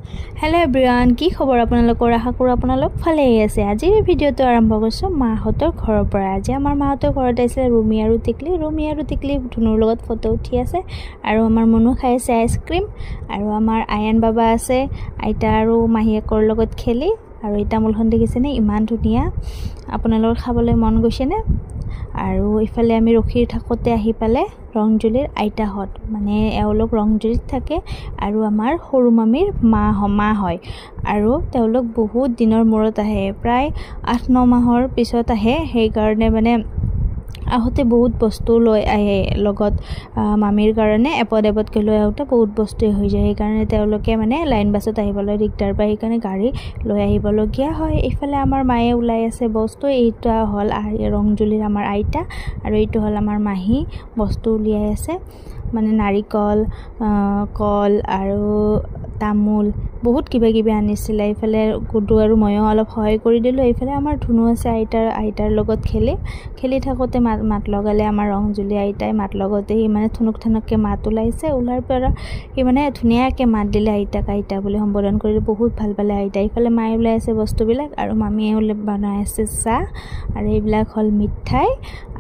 Hello everyone की खबर আপোনালোকৰ আশা কৰো আপোনালোক ভালেই আছে। আজিৰ ভিডিওটো আৰম্ভ কৰিছো মাহঁতৰ ঘৰৰ পৰা। আজি আমাৰ মাহঁতৰ ঘৰত আছে ৰুমি আৰু টিকলি ধুনুৰ লগত ফটো উঠি আছে আৰু আমাৰ মনু খাই আছে আইসক্ৰীম আৰু আমাৰ আয়ান বাবা আছে আইতা আৰু মাহীয়েকৰ লগত খেলি আৰু এটা মুলখন দেখিছেনে ইমান ধুনিয়া আপোনালোকৰ খাবলৈ মন গৈছেনে। আৰু ইফালে আমি ৰখি থাকোতে আহি পালে ৰংজুলিৰ আইতাহত মানে এওঁলোক ৰংজুলিত থাকে আৰু আমাৰ সৰু মামীৰ মা হয় আৰু তেওঁলোক বহুত দিনৰ মূৰত আহে প্ৰায় 8-9 মাহৰ পিছত আহে। সেই কাৰণে মানে আহোতে বহুত বস্তু লৈ আহে লগত মামীৰ কাৰণে এপদকৈ লৈ আহোতে বহুত বস্তু হৈ যায়। সেই কাৰণে তেওঁলোকে মানে লাইন বাছত আহিবলৈ দিগদাৰ পায়, সেই কাৰণে গাড়ী লৈ আহিবলগীয়া হয়। এইফালে আমাৰ মায়ে ওলাই আছে বস্তু। এইটা হ'ল ৰংজুলিৰ আমাৰ আইতা আৰু এইটো হ'ল আমাৰ মাহী বস্তু উলিয়াই আছে মানে নাৰিকল কল আৰু তামোল বহুত কিবা আনিছিলে। এইফালে গুডু আৰু ময়ো অলপ সহায় কৰি দিলোঁ। এইফালে আমাৰ ধুনু আছে আইতাৰ লগত খেলি থাকোঁতে মাত লগালে আমাৰ ৰংজুলি আইতাই মাত লগতে সি মানে ঠুনুককে মাত ওলাইছে। ওলাৰ পৰা সি মানে ধুনীয়াকৈ মাত দিলে আইতাক আইতা বুলি সম্বোধন কৰিলে, বহুত ভাল পালে আইতা। এইফালে মায়ে ওলাই আছে বস্তুবিলাক আৰু মামীয়ে বনাই আছে চাহ আৰু এইবিলাক হ'ল মিঠাই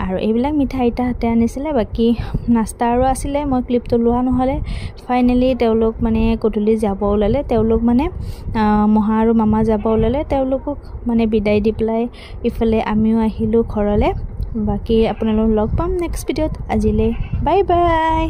আৰু এইবিলাক মিঠাই আইতাহঁতে আনিছিলে। বাকী নাস্তা আৰু আছিলে, মই ক্লিপটো লোৱা নহ'লে। ফাইনেলি তেওঁলোক মানে গধূলি যাব ওলালে, তেওঁলোক মানে মহা আৰু মামা যাব ওলালে, তেওঁলোকক মানে বিদায় দি পেলাই ইফালে আমিও আহিলোঁ ঘৰলৈ। বাকী আপোনালোক লগ পাম নেক্সট ভিডিঅ'ত। আজিলৈ বাই বাই।